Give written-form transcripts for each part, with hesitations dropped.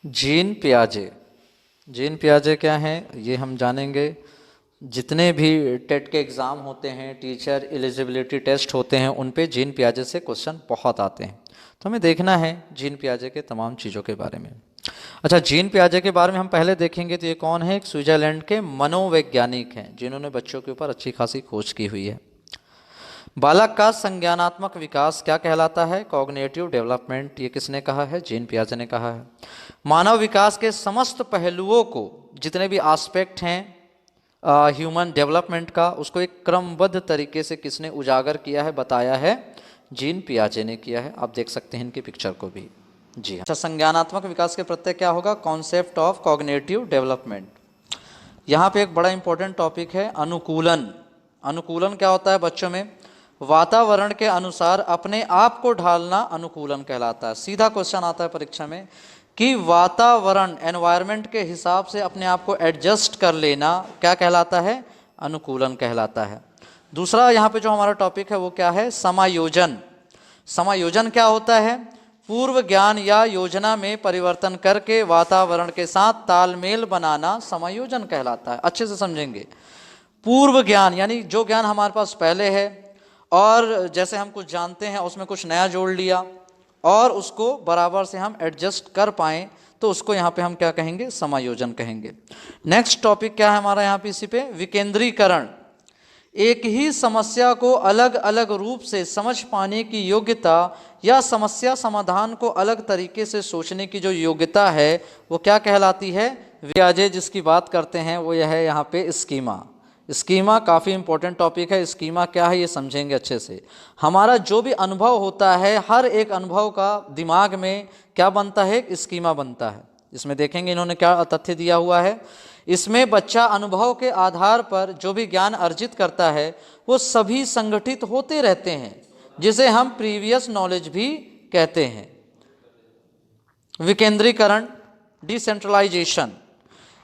Gene पियाजे। Gene पियाजे क्या हैं ये हम जानेंगे। जितने भी टेट के एग्ज़ाम होते हैं, टीचर एलिजिबिलिटी टेस्ट होते हैं, उन पे जीन पियाजे से क्वेश्चन बहुत आते हैं। तो हमें देखना है जीन पियाजे के तमाम चीज़ों के बारे में। अच्छा, जीन पियाजे के बारे में हम पहले देखेंगे तो ये कौन है। एक स्विट्जरलैंड के मनोवैज्ञानिक हैं जिन्होंने बच्चों के ऊपर अच्छी खासी खोज की हुई है। बालक का संज्ञानात्मक विकास क्या कहलाता है? Cognitive development. ये किसने कहा है? जीन पियाजे ने कहा है। मानव विकास के समस्त पहलुओं को, जितने भी एस्पेक्ट हैं ह्यूमन डेवलपमेंट का, उसको एक क्रमबद्ध तरीके से किसने उजागर किया है, बताया है? जीन पियाजे ने किया है। आप देख सकते हैं इनकी पिक्चर को भी। जी हाँ। अच्छा, संज्ञानात्मक विकास के प्रत्यय क्या होगा? Concept of cognitive development. यहाँ पे एक बड़ा इंपॉर्टेंट टॉपिक है अनुकूलन। अनुकूलन क्या होता है बच्चों में? वातावरण के अनुसार अपने आप को ढालना अनुकूलन कहलाता है। सीधा क्वेश्चन आता है परीक्षा में कि वातावरण, एनवायरनमेंट के हिसाब से अपने आप को एडजस्ट कर लेना क्या कहलाता है? अनुकूलन कहलाता है। दूसरा यहाँ पे जो हमारा टॉपिक है वो क्या है? समायोजन। समायोजन क्या होता है? पूर्व ज्ञान या योजना में परिवर्तन करके वातावरण के साथ तालमेल बनाना समायोजन कहलाता है। अच्छे से समझेंगे। पूर्व ज्ञान यानी जो ज्ञान हमारे पास पहले है और जैसे हम कुछ जानते हैं उसमें कुछ नया जोड़ लिया और उसको बराबर से हम एडजस्ट कर पाएं, तो उसको यहाँ पे हम क्या कहेंगे? समायोजन कहेंगे। नेक्स्ट टॉपिक क्या है हमारा यहाँ पे? इसी पे विकेंद्रीकरण। एक ही समस्या को अलग अलग रूप से समझ पाने की योग्यता या समस्या समाधान को अलग तरीके से सोचने की जो योग्यता है वो क्या कहलाती है? पियाजे जिसकी बात करते हैं वो यह है यहाँ पे स्कीमा। स्कीमा काफ़ी इंपॉर्टेंट टॉपिक है। स्कीमा क्या है ये समझेंगे अच्छे से। हमारा जो भी अनुभव होता है, हर एक अनुभव का दिमाग में क्या बनता है? एक स्कीमा बनता है। इसमें देखेंगे इन्होंने क्या तथ्य दिया हुआ है। इसमें बच्चा अनुभव के आधार पर जो भी ज्ञान अर्जित करता है वो सभी संगठित होते रहते हैं, जिसे हम प्रीवियस नॉलेज भी कहते हैं। विकेंद्रीकरण, डिसेंट्रलाइजेशन।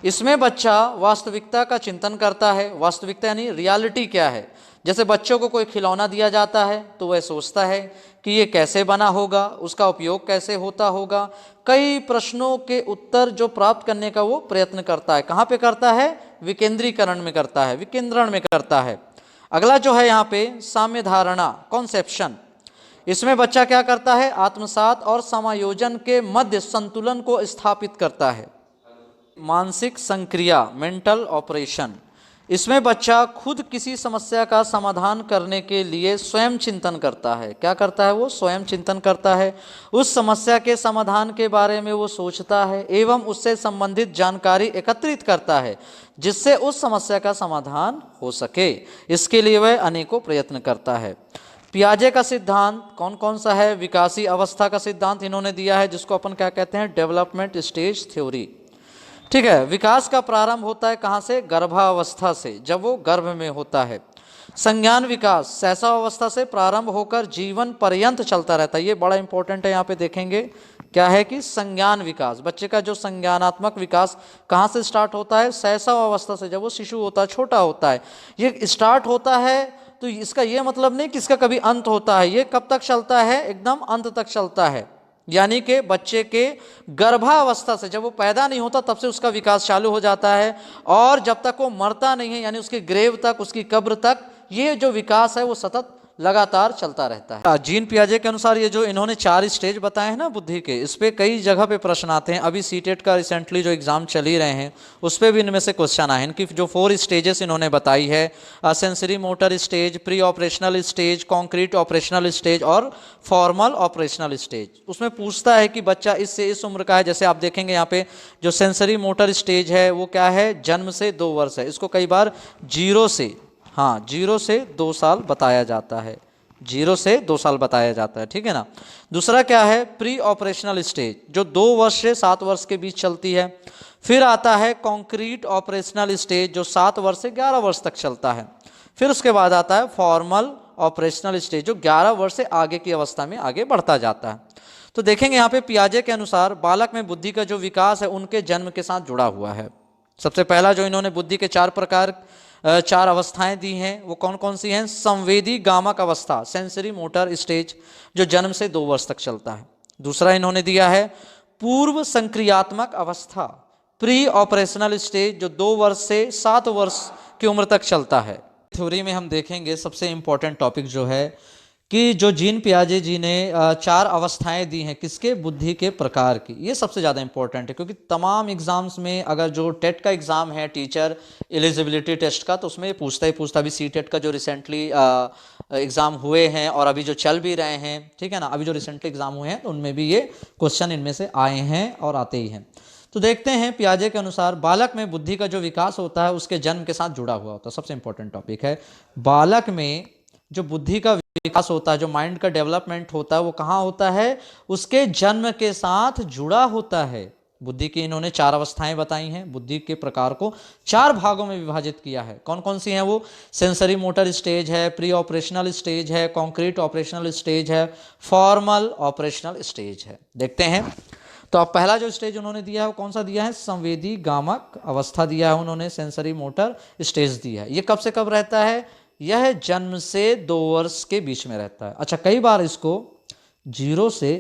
इसमें बच्चा वास्तविकता का चिंतन करता है। वास्तविकता यानी रियलिटी क्या है। जैसे बच्चों को कोई खिलौना दिया जाता है तो वह सोचता है कि ये कैसे बना होगा, उसका उपयोग कैसे होता होगा। कई प्रश्नों के उत्तर जो प्राप्त करने का वो प्रयत्न करता है। कहाँ पे करता है? विकेंद्रीकरण में करता है, विकेंद्रण में करता है। अगला जो है यहाँ पे साम्य धारणा, कॉन्सेप्शन। इसमें बच्चा क्या करता है? आत्मसात और समायोजन के मध्य संतुलन को स्थापित करता है। मानसिक संक्रिया, मेंटल ऑपरेशन। इसमें बच्चा खुद किसी समस्या का समाधान करने के लिए स्वयं चिंतन करता है। क्या करता है? वो स्वयं चिंतन करता है। उस समस्या के समाधान के बारे में वो सोचता है एवं उससे संबंधित जानकारी एकत्रित करता है जिससे उस समस्या का समाधान हो सके। इसके लिए वह अनेकों प्रयत्न करता है। पियाजे का सिद्धांत कौन कौन सा है? विकासी अवस्था का सिद्धांत इन्होंने दिया है, जिसको अपन क्या कहते हैं? Development stage theory. ठीक है। विकास का प्रारंभ होता है कहाँ से? गर्भावस्था से, जब वो गर्भ में होता है। संज्ञान विकास शैशवावस्था से प्रारंभ होकर जीवन पर्यंत चलता रहता है। ये बड़ा इंपॉर्टेंट है। यहाँ पे देखेंगे क्या है कि संज्ञान विकास, बच्चे का जो संज्ञानात्मक विकास कहाँ से स्टार्ट होता है? शैशवावस्था से, जब वो शिशु होता है, छोटा होता है। ये स्टार्ट होता है तो इसका ये मतलब नहीं कि इसका कभी अंत होता है। ये कब तक चलता है? एकदम अंत तक चलता है। यानी कि बच्चे के गर्भावस्था से, जब वो पैदा नहीं होता तब से उसका विकास चालू हो जाता है और जब तक वो मरता नहीं है, यानी उसके ग्रेव तक, उसकी कब्र तक, ये जो विकास है वो सतत लगातार चलता रहता है। जीन पियाजे के अनुसार ये जो इन्होंने 4 स्टेज बताए हैं ना बुद्धि के, इस पे कई जगह पे प्रश्न आते हैं। अभी सीटेट का रिसेंटली जो एग्जाम चल ही रहे हैं उस पे भी इनमें से क्वेश्चन आए हैं। इनकी जो 4 स्टेजेस इन्होंने बताई है, sensory motor stage, pre operational stage, concrete operational stage और फॉर्मल ऑपरेशनल स्टेज। उसमें पूछता है कि बच्चा इससे इस उम्र का है। जैसे आप देखेंगे यहाँ पे जो सेंसरी मोटर स्टेज है वो क्या है? जन्म से 2 वर्ष है। इसको कई बार 0 से 2 साल बताया जाता है। 0 से 2 साल बताया जाता है। ठीक है ना। दूसरा क्या है? प्री ऑपरेशनल स्टेज, जो 2 वर्ष से 7 वर्ष के बीच चलती है। फिर आता है कॉन्क्रीट ऑपरेशनल स्टेज, जो 7 वर्ष से 11 वर्ष तक चलता है। फिर उसके बाद आता है फॉर्मल ऑपरेशनल स्टेज, जो 11 वर्ष से आगे की अवस्था में आगे बढ़ता जाता है। तो देखेंगे यहाँ पे पियाजे के अनुसार बालक में बुद्धि का जो विकास है उनके जन्म के साथ जुड़ा हुआ है। सबसे पहला जो इन्होंने बुद्धि के 4 अवस्थाएं दी हैं वो कौन कौन सी हैं? संवेदी गामक अवस्था, सेंसरी मोटर स्टेज, जो जन्म से 2 वर्ष तक चलता है। दूसरा इन्होंने दिया है पूर्व संक्रियात्मक अवस्था, प्री ऑपरेशनल स्टेज, जो 2 वर्ष से 7 वर्ष की उम्र तक चलता है। थ्योरी में हम देखेंगे सबसे इंपॉर्टेंट टॉपिक जो है कि जो जीन पियाजे जी ने 4 अवस्थाएं दी हैं किसके, बुद्धि के प्रकार की, ये सबसे ज़्यादा इंपॉर्टेंट है। क्योंकि तमाम एग्जाम्स में अगर जो टेट का एग्ज़ाम है, टीचर एलिजिबिलिटी टेस्ट का, तो उसमें पूछता ही पूछता, अभी सी टेट का जो रिसेंटली एग्ज़ाम हुए हैं और अभी जो चल भी रहे हैं, ठीक है ना, अभी जो रिसेंटली एग्ज़ाम हुए हैं तो उनमें भी ये क्वेश्चन इनमें से आए हैं और आते ही हैं। तो देखते हैं, पियाजे के अनुसार बालक में बुद्धि का जो विकास होता है उसके जन्म के साथ जुड़ा हुआ होता है। सबसे इंपॉर्टेंट टॉपिक है, बालक में जो बुद्धि का विकास होता है, जो माइंड का डेवलपमेंट होता है, वो कहाँ होता है, उसके जन्म के साथ जुड़ा होता है। बुद्धि की इन्होंने 4 अवस्थाएं बताई हैं। बुद्धि के प्रकार को 4 भागों में विभाजित किया है। कौन कौन सी हैं वो, सेंसरी मोटर स्टेज है, प्री ऑपरेशनल स्टेज है, कॉन्क्रीट ऑपरेशनल स्टेज है, फॉर्मल ऑपरेशनल स्टेज है। देखते हैं, तो अब पहला जो स्टेज उन्होंने दिया है वो कौन सा दिया है, संवेदी गामक अवस्था दिया है उन्होंने, सेंसरी मोटर स्टेज दिया है। ये कब से कब रहता है, यह जन्म से 2 वर्ष के बीच में रहता है। अच्छा, कई बार इसको 0 से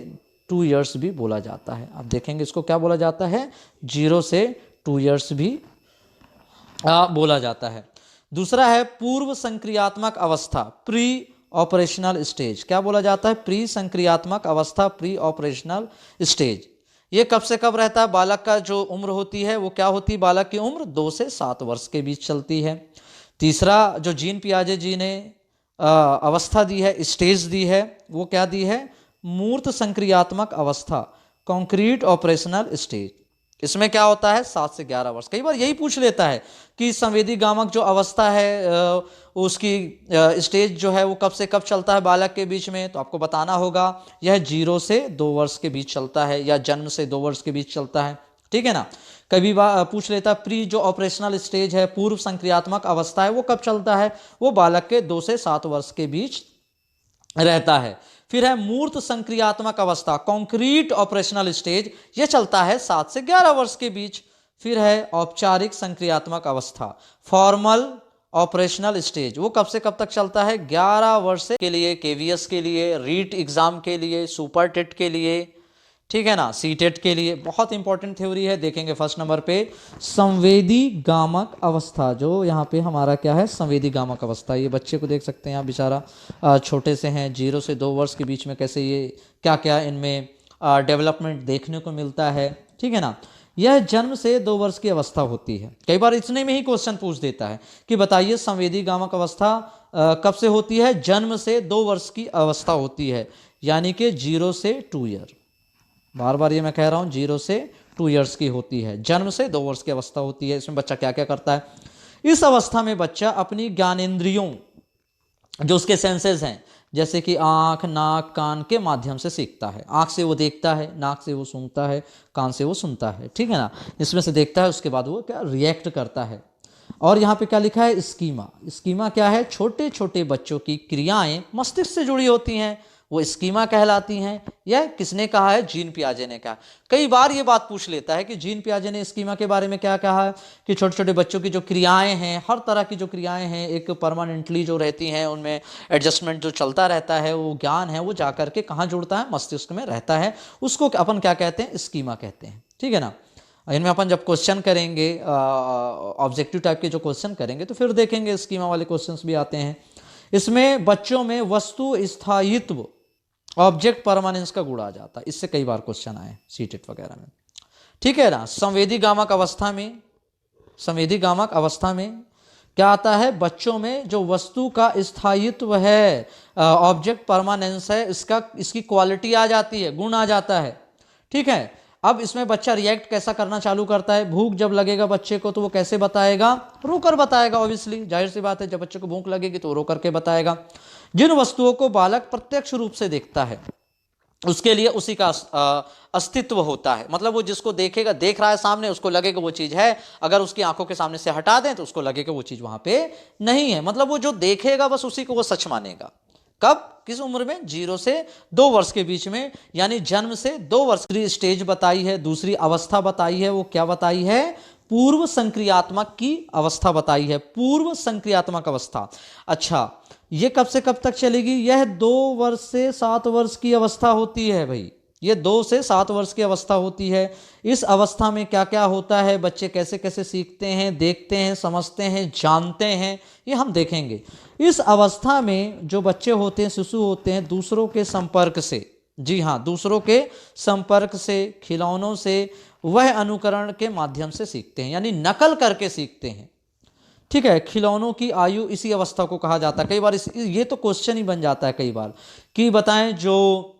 2 इयर्स भी बोला जाता है। आप देखेंगे इसको क्या बोला जाता है, 0 से 2 इयर्स भी बोला जाता है। दूसरा है पूर्व संक्रियात्मक अवस्था, प्री ऑपरेशनल स्टेज। क्या बोला जाता है, प्री संक्रियात्मक अवस्था, प्री ऑपरेशनल स्टेज। ये कब से कब रहता है, बालक का जो उम्र होती है वो क्या होती है, बालक की उम्र 2 से 7 वर्ष के बीच चलती है। तीसरा जो जीन पियाजे जी ने अवस्था दी है, स्टेज दी है, वो क्या दी है, मूर्त संक्रियात्मक अवस्था, कॉन्क्रीट ऑपरेशनल स्टेज। इसमें क्या होता है, 7 से 11 वर्ष। कई बार यही पूछ लेता है कि संवेदी गामक जो अवस्था है उसकी स्टेज जो है वो कब से कब चलता है बालक के बीच में, तो आपको बताना होगा यह 0 से 2 वर्ष के बीच चलता है या जन्म से 2 वर्ष के बीच चलता है, ठीक है ना। कभी पूछ लेता है प्री जो ऑपरेशनल स्टेज है, पूर्व संक्रियात्मक अवस्था है, वो कब चलता है, वो बालक के 2 से 7 वर्ष के बीच रहता है। फिर है मूर्त संक्रियात्मक अवस्था, कॉन्क्रीट ऑपरेशनल स्टेज, ये चलता है 7 से 11 वर्ष के बीच। फिर है औपचारिक संक्रियात्मक अवस्था, फॉर्मल ऑपरेशनल स्टेज, वो कब से कब तक चलता है, 11 वर्ष के लिए, केवीएस के लिए, रीट एग्जाम के लिए, सुपर टेट के लिए, ठीक है ना, सी टेट के लिए। बहुत इंपॉर्टेंट थ्योरी है, देखेंगे फर्स्ट नंबर पे संवेदी गामक अवस्था। जो यहाँ पे हमारा क्या है, संवेदी गामक अवस्था। ये बच्चे को देख सकते हैं आप, बेचारा छोटे से हैं, 0 से 2 वर्ष के बीच में कैसे ये क्या क्या इनमें डेवलपमेंट देखने को मिलता है, ठीक है ना। यह जन्म से 2 वर्ष की अवस्था होती है। कई बार इतने में ही क्वेश्चन पूछ देता है कि बताइए संवेदी गामक अवस्था कब से होती है, जन्म से 2 वर्ष की अवस्था होती है, यानी कि 0 से 2 ईयर। बार बार ये मैं कह रहा हूँ, 0 से 2 इयर्स की होती है, जन्म से 2 वर्ष की अवस्था होती है। इसमें बच्चा क्या क्या करता है, इस अवस्था में बच्चा अपनी ज्ञानेंद्रियों, जो उसके सेंसेस हैं, जैसे कि आँख, नाक, कान के माध्यम से सीखता है। आँख से वो देखता है, नाक से वो सूंघता है, कान से वो सुनता है, ठीक है ना। इसमें से देखता है, उसके बाद वो क्या रिएक्ट करता है। और यहाँ पे क्या लिखा है, स्कीमा। स्कीमा क्या है, छोटे छोटे बच्चों की क्रियाएं मस्तिष्क से जुड़ी होती हैं, वो स्कीमा कहलाती हैं। यह किसने कहा है, जीन पियाजे ने कहा। कई बार ये बात पूछ लेता है कि जीन पियाजे ने स्कीमा के बारे में क्या कहा है, कि छोटे छोटे बच्चों की जो क्रियाएं हैं, हर तरह की जो क्रियाएं हैं, एक परमानेंटली जो रहती हैं, उनमें एडजस्टमेंट जो चलता रहता है, वो ज्ञान है, वो जाकर के कहाँ जुड़ता है, मस्तिष्क में रहता है। उसको अपन क्या कहते हैं, स्कीमा कहते हैं, ठीक है ना। इनमें अपन जब क्वेश्चन करेंगे, ऑब्जेक्टिव टाइप के जो क्वेश्चन करेंगे, तो फिर देखेंगे स्कीमा वाले क्वेश्चंस भी आते हैं। इसमें बच्चों में वस्तु स्थायित्व, ऑब्जेक्ट परमानेंस का गुण आ जाता है। इससे कई बार क्वेश्चन आए सीटेट वगैरह में, ठीक है ना। संवेदी गामक अवस्था में, संवेदी गामक अवस्था में क्या आता है, बच्चों में जो वस्तु का स्थायित्व है, ऑब्जेक्ट परमानेंस है, इसकी क्वालिटी आ जाती है, गुण आ जाता है, ठीक है। अब इसमें बच्चा रिएक्ट कैसा करना चालू करता है, भूख जब लगेगा बच्चे को तो वो कैसे बताएगा, रोकर बताएगा। ऑब्वियसली जाहिर सी बात है, जब बच्चे को भूख लगेगी तो रो करके बताएगा। जिन वस्तुओं को बालक प्रत्यक्ष रूप से देखता है, उसके लिए उसी का अस्तित्व होता है। मतलब वो जिसको देखेगा, देख रहा है सामने, उसको लगेगा वो चीज है। अगर उसकी आंखों के सामने से हटा दें तो उसको लगेगा वो चीज वहां पे नहीं है। मतलब वो जो देखेगा बस उसी को वो सच मानेगा। कब, किस उम्र में, 0 से 2 वर्ष के बीच में, यानी जन्म से 2 वर्ष की स्टेज बताई है। दूसरी अवस्था बताई है, वो क्या बताई है, पूर्व संक्रियात्मक की अवस्था बताई है, पूर्व संक्रियात्मक अवस्था। अच्छा, ये कब से कब तक चलेगी, यह 2 वर्ष से 7 वर्ष की अवस्था होती है भाई, ये 2 से 7 वर्ष की अवस्था होती है। इस अवस्था में क्या क्या होता है, बच्चे कैसे कैसे सीखते हैं, देखते हैं, समझते हैं, जानते हैं, ये हम देखेंगे। इस अवस्था में जो बच्चे होते हैं, शिशु होते हैं, दूसरों के संपर्क से, जी हाँ, दूसरों के संपर्क से, खिलौनों से, वह अनुकरण के माध्यम से सीखते हैं, यानी नकल करके सीखते हैं। ठीक है, खिलौनों की आयु इसी अवस्था को कहा जाता है। कई बार ये तो क्वेश्चन ही बन जाता है कई बार कि बताएं जो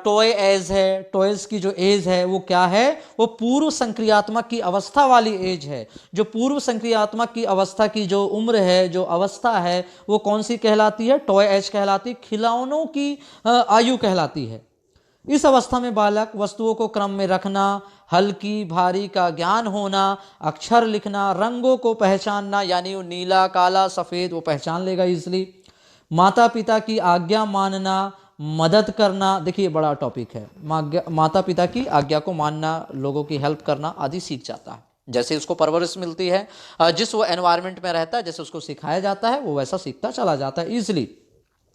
टॉय एज है, टॉयज की जो एज है वो क्या है, वो पूर्व संक्रियात्मक की अवस्था वाली एज है। जो पूर्व संक्रियात्मक की अवस्था की जो उम्र है, जो अवस्था है, वो कौन सी कहलाती है, टॉय एज कहलाती है, खिलौनों की आयु कहलाती है। इस अवस्था में बालक वस्तुओं को क्रम में रखना, हल्की भारी का ज्ञान होना, अक्षर लिखना, रंगों को पहचानना, यानी वो नीला काला सफेद वो पहचान लेगा इजली, माता पिता की आज्ञा मानना, मदद करना, देखिए बड़ा टॉपिक है, माता पिता की आज्ञा को मानना, लोगों की हेल्प करना आदि सीख जाता है। जैसे उसको परवरिश मिलती है, जिस वो एनवायरनमेंट में रहता है, जैसे उसको सिखाया जाता है, वो वैसा सीखता चला जाता है इजिली।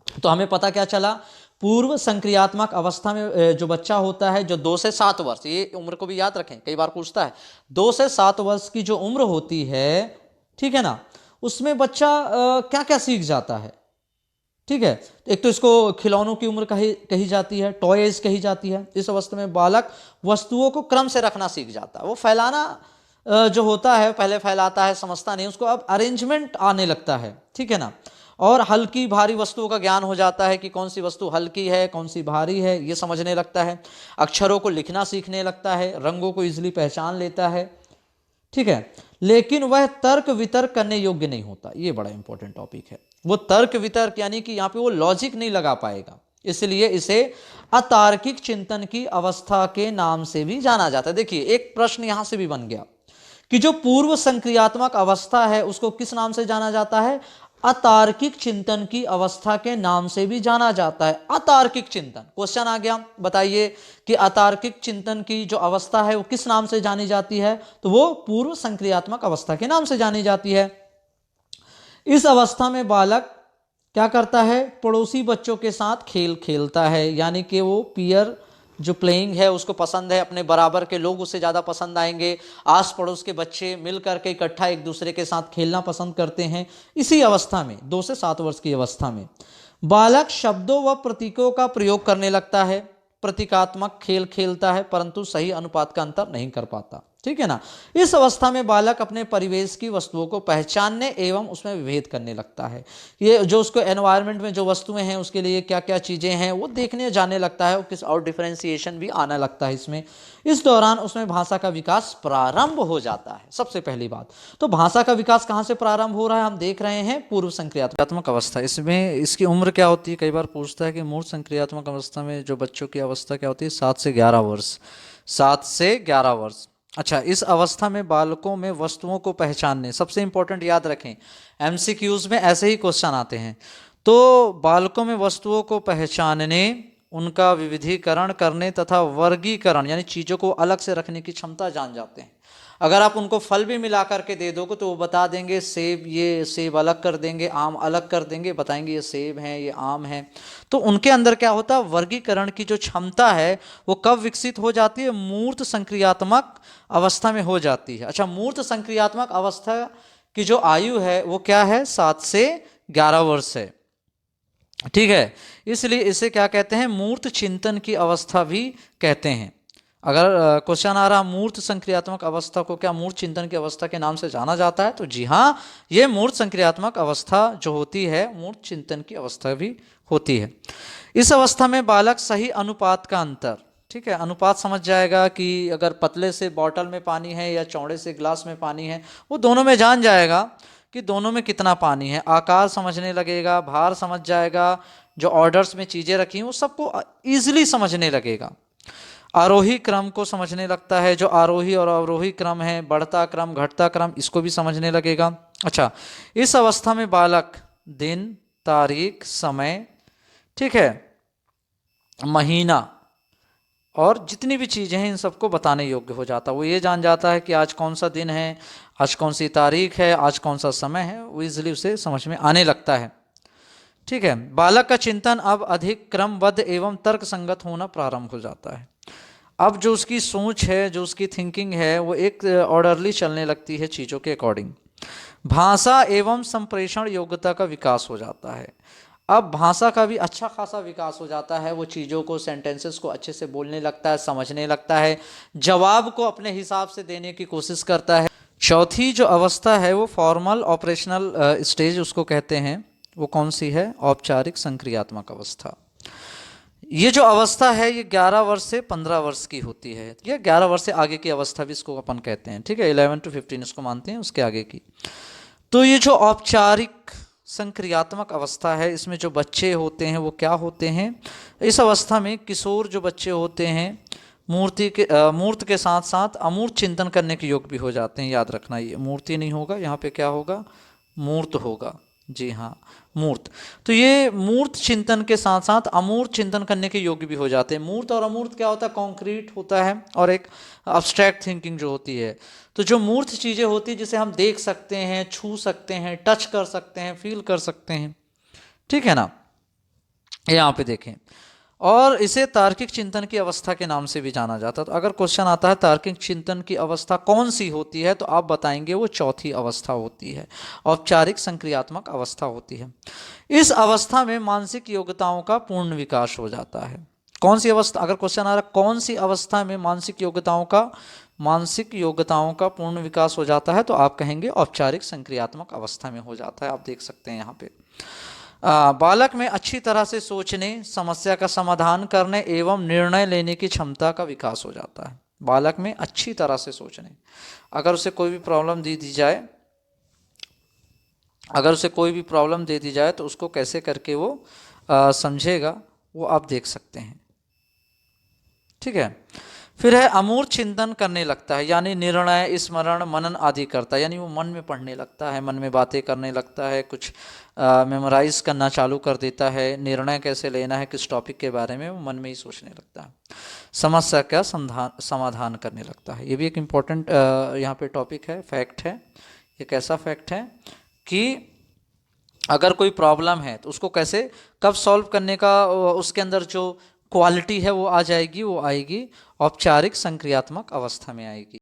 तो हमें पता क्या चला, पूर्व संक्रियात्मक अवस्था में जो बच्चा होता है, जो 2 से 7 वर्ष, ये उम्र को भी याद रखें, कई बार पूछता है, 2 से 7 वर्ष की जो उम्र होती है, ठीक है ना, उसमें बच्चा क्या क्या सीख जाता है। ठीक है, एक तो इसको खिलौनों की उम्र कही जाती है, टॉयज कही जाती है। इस अवस्था में बालक वस्तुओं को क्रम से रखना सीख जाता है। वो फैलाना जो होता है, पहले फैलाता है, समझता नहीं, उसको अब अरेंजमेंट आने लगता है, ठीक है ना। और हल्की भारी वस्तुओं का ज्ञान हो जाता है कि कौन सी वस्तु हल्की है, कौन सी भारी है, ये समझने लगता है। अक्षरों को लिखना सीखने लगता है, रंगों को इजिली पहचान लेता है, ठीक है। लेकिन वह तर्क वितर्क करने योग्य नहीं होता, ये बड़ा इंपॉर्टेंट टॉपिक है। वो तर्क वितर्क यानी कि यहाँ पे वो लॉजिक नहीं लगा पाएगा, इसलिए इसे अतार्किक चिंतन की अवस्था के नाम से भी जाना जाता है। देखिए एक प्रश्न यहां से भी बन गया कि जो पूर्व संक्रियात्मक अवस्था है उसको किस नाम से जाना जाता है, अतार्किक चिंतन की अवस्था के नाम से भी जाना जाता है। अतार्किक चिंतन, क्वेश्चन आ गया, बताइए कि अतार्किक चिंतन की जो अवस्था है वो किस नाम से जानी जाती है, तो वो पूर्व संक्रियात्मक अवस्था के नाम से जानी जाती है। इस अवस्था में बालक क्या करता है, पड़ोसी बच्चों के साथ खेल खेलता है, यानी कि वो पीयर जो प्लेइंग है उसको पसंद है, अपने बराबर के लोग उससे ज़्यादा पसंद आएंगे, आस पड़ोस के बच्चे मिल करके इकट्ठा एक दूसरे के साथ खेलना पसंद करते हैं। इसी अवस्था में 2 से 7 वर्ष की अवस्था में बालक शब्दों व प्रतीकों का प्रयोग करने लगता है, प्रतीकात्मक खेल खेलता है, परंतु सही अनुपात का अंतर नहीं कर पाता, ठीक है ना। इस अवस्था में बालक अपने परिवेश की वस्तुओं को पहचानने एवं उसमें विभेद करने लगता है। ये जो उसको एनवायरनमेंट में जो वस्तुएं हैं उसके लिए क्या क्या चीज़ें हैं वो देखने जाने लगता है, और डिफरेंशिएशन भी आने लगता है इसमें। इस दौरान उसमें भाषा का विकास प्रारंभ हो जाता है। सबसे पहली बात तो भाषा का विकास कहाँ से प्रारंभ हो रहा है, हम देख रहे हैं पूर्व संक्रियात्मक अवस्था। इसमें इसकी उम्र क्या होती है, कई बार पूछता है कि मूर्त संक्रियात्मक अवस्था में जो बच्चों की अवस्था क्या होती है, 7 से 11 वर्ष, 7 से 11 वर्ष। अच्छा, इस अवस्था में बालकों में वस्तुओं को पहचानने, सबसे इंपॉर्टेंट याद रखें, एमसीक्यूज में ऐसे ही क्वेश्चन आते हैं, तो बालकों में वस्तुओं को पहचानने, उनका विविधीकरण करने तथा वर्गीकरण यानी चीज़ों को अलग से रखने की क्षमता जान जाते हैं। अगर आप उनको फल भी मिला करके दे दोगे तो वो बता देंगे, सेब, ये सेब अलग कर देंगे, आम अलग कर देंगे, बताएंगे ये सेब है, ये आम है। तो उनके अंदर क्या होता है, वर्गीकरण की जो क्षमता है वो कब विकसित हो जाती है, मूर्त संक्रियात्मक अवस्था में हो जाती है। अच्छा, मूर्त संक्रियात्मक अवस्था की जो आयु है वो क्या है, 7 से 11 वर्ष है, ठीक है। इसलिए इसे क्या कहते हैं, मूर्त चिंतन की अवस्था भी कहते हैं। अगर क्वेश्चन आ रहा मूर्त संक्रियात्मक अवस्था को क्या मूर्त चिंतन की अवस्था के नाम से जाना जाता है, तो जी हाँ, ये मूर्त संक्रियात्मक अवस्था जो होती है मूर्त चिंतन की अवस्था भी होती है। इस अवस्था में बालक सही अनुपात का अंतर, ठीक है, अनुपात समझ जाएगा कि अगर पतले से बॉटल में पानी है या चौड़े से ग्लास में पानी है, वो दोनों में जान जाएगा कि दोनों में कितना पानी है। आकार समझने लगेगा, भार समझ जाएगा, जो ऑर्डर्स में चीज़ें रखी हैं वो सबको ईजिली समझने लगेगा। आरोही क्रम को समझने लगता है, जो आरोही और अवरोही क्रम है, बढ़ता क्रम घटता क्रम, इसको भी समझने लगेगा। अच्छा, इस अवस्था में बालक दिन, तारीख, समय, ठीक है, महीना और जितनी भी चीज़ें हैं इन सबको बताने योग्य हो जाता है। वो ये जान जाता है कि आज कौन सा दिन है, आज कौन सी तारीख है, आज कौन सा समय है, वो इजीली उसे समझ में आने लगता है, ठीक है। बालक का चिंतन अब अधिक क्रमबद्ध एवं तर्क संगत होना प्रारंभ हो जाता है। अब जो उसकी सोच है, जो उसकी थिंकिंग है, वो एक ऑर्डरली चलने लगती है चीज़ों के अकॉर्डिंग। भाषा एवं संप्रेषण योग्यता का विकास हो जाता है। अब भाषा का भी अच्छा खासा विकास हो जाता है, वो चीज़ों को, सेंटेंसेस को अच्छे से बोलने लगता है, समझने लगता है, जवाब को अपने हिसाब से देने की कोशिश करता है। चौथी जो अवस्था है वो फॉर्मल ऑपरेशनल स्टेज उसको कहते हैं। वो कौन सी है? औपचारिक संक्रियात्मक अवस्था। ये जो अवस्था है ये 11 वर्ष से 15 वर्ष की होती है। ये 11 वर्ष से आगे की अवस्था भी इसको अपन कहते हैं, ठीक है। 11 to 15 इसको मानते हैं, उसके आगे की। तो ये जो औपचारिक संक्रियात्मक अवस्था है, इसमें जो बच्चे होते हैं वो क्या होते हैं? इस अवस्था में किशोर जो बच्चे होते हैं मूर्त के साथ साथ अमूर्त चिंतन करने के योग भी हो जाते हैं। याद रखना, ये मूर्ति नहीं होगा, यहाँ पे क्या होगा? मूर्त होगा। जी हाँ, मूर्त। तो ये मूर्त चिंतन के साथ साथ अमूर्त चिंतन करने के योग्य भी हो जाते हैं। मूर्त और अमूर्त क्या होता है? कॉन्क्रीट होता है और एक अब्स्ट्रैक्ट थिंकिंग जो होती है। तो जो मूर्त चीज़ें होती है जिसे हम देख सकते हैं, छू सकते हैं, टच कर सकते हैं, फील कर सकते हैं, ठीक है ना। यहाँ पे देखें, और इसे तार्किक चिंतन की अवस्था के नाम से भी जाना जाता है। तो अगर क्वेश्चन आता है तार्किक चिंतन की अवस्था कौन सी होती है, तो आप बताएंगे वो चौथी अवस्था होती है, औपचारिक संक्रियात्मक अवस्था होती है। इस अवस्था में मानसिक योग्यताओं का पूर्ण विकास हो जाता है। कौन सी अवस्था? अगर क्वेश्चन आ रहा है कौन सी अवस्था में मानसिक योग्यताओं का पूर्ण विकास हो जाता है, तो आप कहेंगे औपचारिक संक्रियात्मक अवस्था में हो जाता है। आप देख सकते हैं यहाँ पे बालक में अच्छी तरह से सोचने, समस्या का समाधान करने एवं निर्णय लेने की क्षमता का विकास हो जाता है। बालक में अच्छी तरह से सोचने, अगर उसे कोई भी प्रॉब्लम दे दी जाए, तो उसको कैसे करके वो समझेगा, वो आप देख सकते हैं, ठीक है। फिर है अमूर्त चिंतन करने लगता है, यानी निर्णय, स्मरण, मनन आदि करता है। यानी वो मन में पढ़ने लगता है, मन में बातें करने लगता है, कुछ मेमोराइज करना चालू कर देता है, निर्णय कैसे लेना है किस टॉपिक के बारे में, वो मन में ही सोचने लगता है, समस्या का समाधान करने लगता है। ये भी एक इम्पोर्टेंट यहाँ पे टॉपिक है, फैक्ट है। एक ऐसा फैक्ट है कि अगर कोई प्रॉब्लम है तो उसको कैसे, कब सॉल्व करने का उसके अंदर जो क्वालिटी है वो आ जाएगी, वो आएगी औपचारिक संक्रियात्मक अवस्था में आएगी।